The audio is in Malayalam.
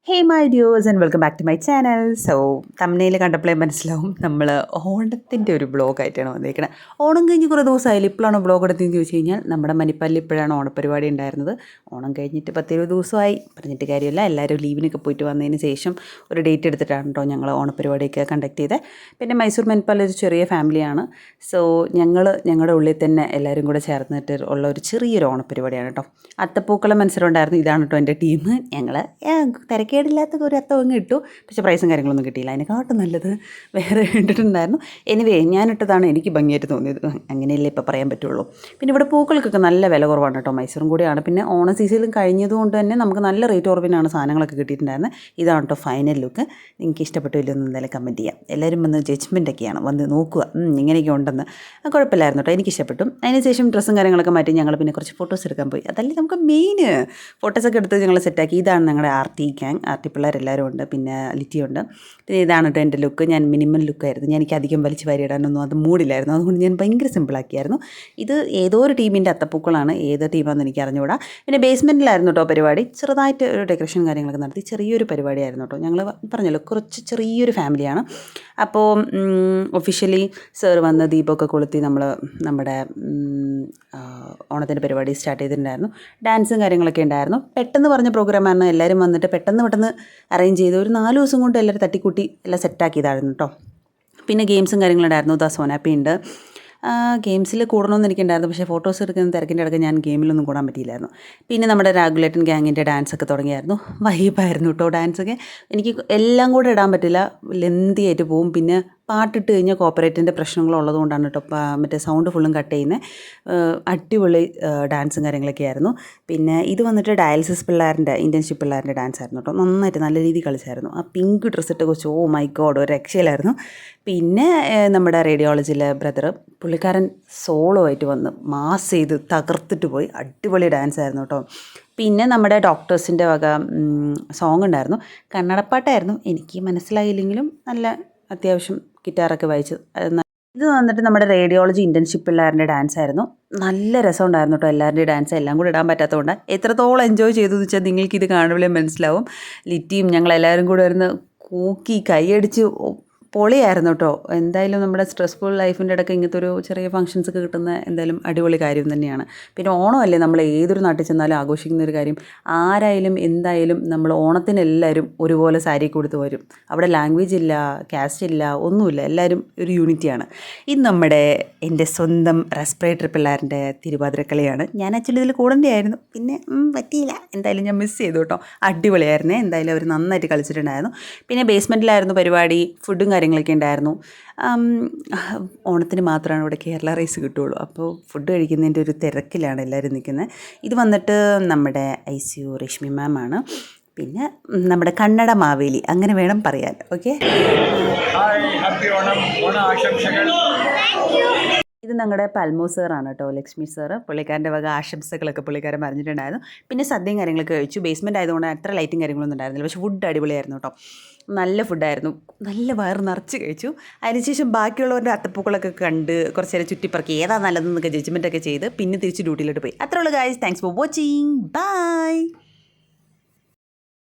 Hey my dears and welcome back to my channel. So തമ്മിൽ കണ്ടപ്പോഴേ മനസ്സിലാവും നമ്മൾ ഓണത്തിൻ്റെ ഒരു ബ്ലോഗായിട്ടാണ് വന്നിരിക്കുന്നത്. ഓണം കഴിഞ്ഞ് കുറേ ദിവസമായാലും ഇപ്പോഴാണ് ബ്ലോഗ് എടുത്തതെന്ന് ചോദിച്ചു കഴിഞ്ഞാൽ നമ്മുടെ മനിപ്പല്ലിൽ ഇപ്പോഴാണ് ഓണപ്പരിപാടി ഉണ്ടായിരുന്നത്. ഓണം കഴിഞ്ഞിട്ട് 10-20 ദിവസമായി, പറഞ്ഞിട്ട് കാര്യമില്ല. എല്ലാവരും ലീവിനൊക്കെ പോയിട്ട് വന്നതിന് ശേഷം ഒരു ഡേറ്റ് എടുത്തിട്ടാണ് കേട്ടോ ഞങ്ങൾ ഓണപ്പരിപാടിയൊക്കെ കണ്ടക്ട് ചെയ്തത്. പിന്നെ മൈസൂർ മനിപ്പല്ല് ഒരു ചെറിയ ഫാമിലിയാണ്. സോ ഞങ്ങളുടെ ഉള്ളിൽ തന്നെ എല്ലാവരും കൂടെ ചേർന്നിട്ട് ഉള്ള ഒരു ചെറിയൊരു ഓണപ്പരിപാടിയാണ് കേട്ടോ. അത്തപ്പൂക്കളം മത്സരം ഉണ്ടായിരുന്നു. ഇതാണ് കേട്ടോ എൻ്റെ ടീം. ഞങ്ങൾ തിരക്കേടില്ലാത്ത ഒരു അത്തം ഇട്ടു, പക്ഷേ പ്രൈസും കാര്യങ്ങളൊന്നും കിട്ടിയില്ല. അതിനെക്കാട്ടും നല്ലത് വേറെ ഇട്ടിട്ടുണ്ടായിരുന്നു. എനിവേ ഞാനിട്ടതാണ് എനിക്ക് ഭംഗിയായിട്ട് തോന്നിയത്. അങ്ങനെയല്ലേ ഇപ്പോൾ പറയാൻ പറ്റുള്ളൂ. പിന്നെ ഇവിടെ പൂക്കൾക്കൊക്കെ നല്ല വില കുറവാണ് കേട്ടോ. മൈസൂറും കൂടിയാണ്. പിന്നെ ഓണ സീസണിലും കഴിഞ്ഞതുകൊണ്ട് തന്നെ നമുക്ക് നല്ല റേറ്റ് കുറവിനാണ് സാധനങ്ങളൊക്കെ കിട്ടിയിട്ടുണ്ടായിരുന്നത്. ഇതാണ് കേട്ടോ ഫൈനൽ ലുക്ക്. നിങ്ങൾക്ക് ഇഷ്ടപ്പെട്ടില്ലോ എന്ന് എന്തായാലും കമൻറ്റ് ചെയ്യാം. എല്ലാവരും വന്ന് ജഡ്ജ്മെൻറ്റൊക്കെയാണ് വന്ന് നോക്കുക, ഇങ്ങനെയൊക്കെ ഉണ്ടെന്ന്. കുഴപ്പമില്ലായിരുന്നു കേട്ടോ, എനിക്കിഷ്ടപ്പെട്ടു. അതിനുശേഷം ഡ്രസ്സും കാര്യങ്ങളൊക്കെ മാറ്റി ഞങ്ങൾ പിന്നെ കുറച്ച് ഫോട്ടോസ് എടുക്കാൻ പോയി. അതല്ലേ നമുക്ക് മെയിൻ. ഫോട്ടോസൊക്കെ എടുത്ത് ഞങ്ങൾ സെറ്റാക്കി. ഇതാണ് ഞങ്ങളുടെ ആർട്ടി ഗ്യാങ്, ആർട്ടി പിള്ളേരെല്ലാവരും ഉണ്ട്. പിന്നെ ലിറ്റിയുണ്ട്. പിന്നെ ഇതാണ് കേട്ടോ എൻ്റെ ലുക്ക്. ഞാൻ മിനിമം ലുക്കായിരുന്നു. എനിക്ക് അധികം വലിച്ച് വാരിയിടാനൊന്നും അത് മൂടില്ലായിരുന്നു. അതുകൊണ്ട് ഞാൻ ഭയങ്കര സിമ്പിളാക്കിയായിരുന്നു. ഇത് ഏതോ ഒരു ടീമിൻ്റെ അത്തപ്പൂക്കളാണ്, ഏത് ടീമാണെന്ന് എനിക്ക് അറിഞ്ഞുകൂടാ. പിന്നെ ബേസ്മെൻറ്റിലായിരുന്നു കേട്ടോ പരിപാടി. ചെറുതായിട്ട് ഒരു ഡെക്കറേഷൻ കാര്യങ്ങളൊക്കെ നടത്തി ചെറിയൊരു പരിപാടിയായിരുന്നു കേട്ടോ. ഞങ്ങൾ പറഞ്ഞല്ലോ കുറച്ച് ചെറിയൊരു ഫാമിലിയാണ്. അപ്പോൾ ഒഫീഷ്യലി സാർ വന്ന് ദീപമൊക്കെ കൊളുത്തി നമ്മുടെ ഓണത്തിൻ്റെ പരിപാടി സ്റ്റാർട്ട് ചെയ്തിട്ടുണ്ടായിരുന്നു. ഡാൻസും കാര്യങ്ങളൊക്കെ ഉണ്ടായിരുന്നു. പെട്ടെന്ന് പറഞ്ഞ പ്രോഗ്രാമാണ്. എല്ലാവരും വന്നിട്ട് പെട്ടെന്ന് അറേഞ്ച് ചെയ്ത് ഒരു 4 ദിവസം കൊണ്ട് എല്ലാവരും തട്ടിക്കൂട്ടി എല്ലാം സെറ്റാക്കിയതായിരുന്നു കേട്ടോ. പിന്നെ ഗെയിംസും കാര്യങ്ങളുണ്ടായിരുന്നു. സോനാപ്പി ഉണ്ട്. ഗെയിംസിൽ കൂടണമെന്ന് എനിക്കുണ്ടായിരുന്നു, പക്ഷേ ഫോട്ടോസ് എടുക്കുന്ന തിരക്കിൻ്റെ ഇടയ്ക്ക് ഞാൻ ഗെയിമിലൊന്നും കൂടാൻ പറ്റിയില്ലായിരുന്നു. പിന്നെ നമ്മുടെ രാഗുലേട്ടൻ ഗ്യാങ്ങിൻ്റെ ഡാൻസൊക്കെ തുടങ്ങിയായിരുന്നു. വൈബായിരുന്നു കേട്ടോ ഡാൻസൊക്കെ. എനിക്ക് എല്ലാം കൂടെ ഇടാൻ പറ്റില്ല, ലെന്തി ആയിട്ട് പോവും. പിന്നെ പാട്ടിട്ട് കഴിഞ്ഞാൽ കോപ്പറേറ്റിൻ്റെ പ്രശ്നങ്ങളുള്ളത് കൊണ്ടാണ് കേട്ടോ മറ്റേ സൗണ്ട് ഫുള്ളും കട്ട് ചെയ്യുന്നത്. അടിപൊളി ഡാൻസും കാര്യങ്ങളൊക്കെ ആയിരുന്നു. പിന്നെ ഇത് വന്നിട്ട് ഡയാലിസിസ് പിള്ളേരുടെ ഇൻറ്റേൺഷിപ്പ് പിള്ളേരുടെ ഡാൻസ് ആയിരുന്നു കേട്ടോ. നന്നായിട്ട് നല്ല രീതിയിൽ കളിച്ചായിരുന്നു. ആ പിങ്ക് ഡ്രസ്സ് ഇട്ട് കൊച്ചു, ഓ മൈ ഗോഡ്, ഒരു രക്ഷയിലായിരുന്നു. പിന്നെ നമ്മുടെ റേഡിയോളജിയിലെ ബ്രദർ, പുള്ളിക്കാരൻ സോളോ ആയിട്ട് വന്ന് മാസ് ചെയ്ത് തകർത്തിട്ട് പോയി. അടിപൊളി ഡാൻസ് ആയിരുന്നു കേട്ടോ. പിന്നെ നമ്മുടെ ഡോക്ടേഴ്സിൻ്റെ വക സോങ് ഉണ്ടായിരുന്നു. കന്നഡപ്പാട്ടായിരുന്നു. എനിക്ക് മനസ്സിലായില്ലെങ്കിലും നല്ല അത്യാവശ്യം ഗിറ്റാറൊക്കെ വായിച്ചു. ഇത് വന്നിട്ട് നമ്മുടെ റേഡിയോളജി ഇൻറ്റേൺഷിപ്പ് പിള്ളേരുടെ ഡാൻസ് ആയിരുന്നു. നല്ല രസമുണ്ടായിരുന്നു കേട്ടോ. എല്ലാവരുടെയും ഡാൻസ് എല്ലാം കൂടി ഇടാൻ പറ്റാത്തതുകൊണ്ട് എത്രത്തോളം എൻജോയ് ചെയ്തു എന്ന് വെച്ചാൽ നിങ്ങൾക്കിത് കാണുമ്പോഴേ മനസ്സിലാവും. ലിറ്റിയും ഞങ്ങളെല്ലാവരും കൂടെ വരുന്ന കൂക്കി കൈയടിച്ച് പൊളിയായിരുന്നു കേട്ടോ. എന്തായാലും നമ്മുടെ സ്ട്രെസ്ഫുൾ ലൈഫിൻ്റെ ഇടയ്ക്ക് ഇങ്ങനത്തെ ഒരു ചെറിയ ഫംഗ്ഷൻസൊക്കെ കിട്ടുന്ന എന്തായാലും അടിപൊളി കാര്യം തന്നെയാണ്. പിന്നെ ഓണമല്ലേ, നമ്മൾ ഏതൊരു നാട്ടിൽ ചെന്നാലും ആഘോഷിക്കുന്ന ഒരു കാര്യം. ആരായാലും എന്തായാലും നമ്മൾ ഓണത്തിന് എല്ലാവരും ഒരുപോലെ സാരി കൊടുത്ത് വരും. അവിടെ ലാംഗ്വേജ് ഇല്ല, കാസ്റ്റ് ഇല്ല, ഒന്നുമില്ല. എല്ലാവരും ഒരു യൂണിറ്റിയാണ്. ഇത് എൻ്റെ സ്വന്തം റെസ്പിറേറ്ററി പിള്ളേരുടെ തിരുവാതിരക്കളിയാണ്. ഞാൻ ആക്ച്വലി ഇതിൽ കൂടേണ്ടിയായിരുന്നു, പിന്നെ പറ്റിയില്ല. എന്തായാലും ഞാൻ മിസ് ചെയ്തു കേട്ടോ. അടിപൊളിയായിരുന്നേ. എന്തായാലും അവർ നന്നായിട്ട് കളിച്ചിട്ടുണ്ടായിരുന്നു. പിന്നെ ബേസ്മെൻറ്റിലായിരുന്നു പരിപാടി. ഫുഡും കാര്യങ്ങളൊക്കെ ഉണ്ടായിരുന്നു. ഓണത്തിന് മാത്രമാണ് ഇവിടെ കേരള റൈസ് കിട്ടുകയുള്ളൂ. അപ്പോൾ ഫുഡ് കഴിക്കുന്നതിൻ്റെ ഒരു തിരക്കിലാണ് എല്ലാവരും നിൽക്കുന്നത്. ഇത് വന്നിട്ട് നമ്മുടെ ICU രശ്മി മാമാണ്. പിന്നെ നമ്മുടെ കന്നഡ മാവേലി, അങ്ങനെ വേണം പറയാൻ. ഓക്കെ, ഇത് ഞങ്ങളുടെ പൽമോ സാറാണ് കേട്ടോ, ലക്ഷ്മി സാറ്. പുള്ളിക്കാരൻ്റെ വക ആശംസകളൊക്കെ പുള്ളിക്കാരൻ പറഞ്ഞിട്ടുണ്ടായിരുന്നു. പിന്നെ സദ്യയും കാര്യങ്ങളൊക്കെ കഴിച്ചു. ബേസ്മെൻറ്റ് ആയതുകൊണ്ട് അത്ര ലൈറ്റും കാര്യങ്ങളൊന്നും ഉണ്ടായിരുന്നില്ല, പക്ഷേ ഫുഡ് അടിപൊളിയായിരുന്നു കേട്ടോ. നല്ല ഫുഡായിരുന്നു. നല്ല വയറ് നിറച്ച് കഴിച്ചു. അതിനുശേഷം ബാക്കിയുള്ളവരുടെ അത്തപ്പൂക്കളൊക്കെ കണ്ട് കുറച്ച് നേരം ചുറ്റിപ്പറക്കി ഏതാ നല്ലതെന്നൊക്കെ ജഡ്ജ്മെൻറ്റൊക്കെ ചെയ്ത് പിന്നെ തിരിച്ച് ഡ്യൂട്ടിയിലോട്ട് പോയി. അത്രേ ഉള്ളൂ guys. Thanks for watching. By.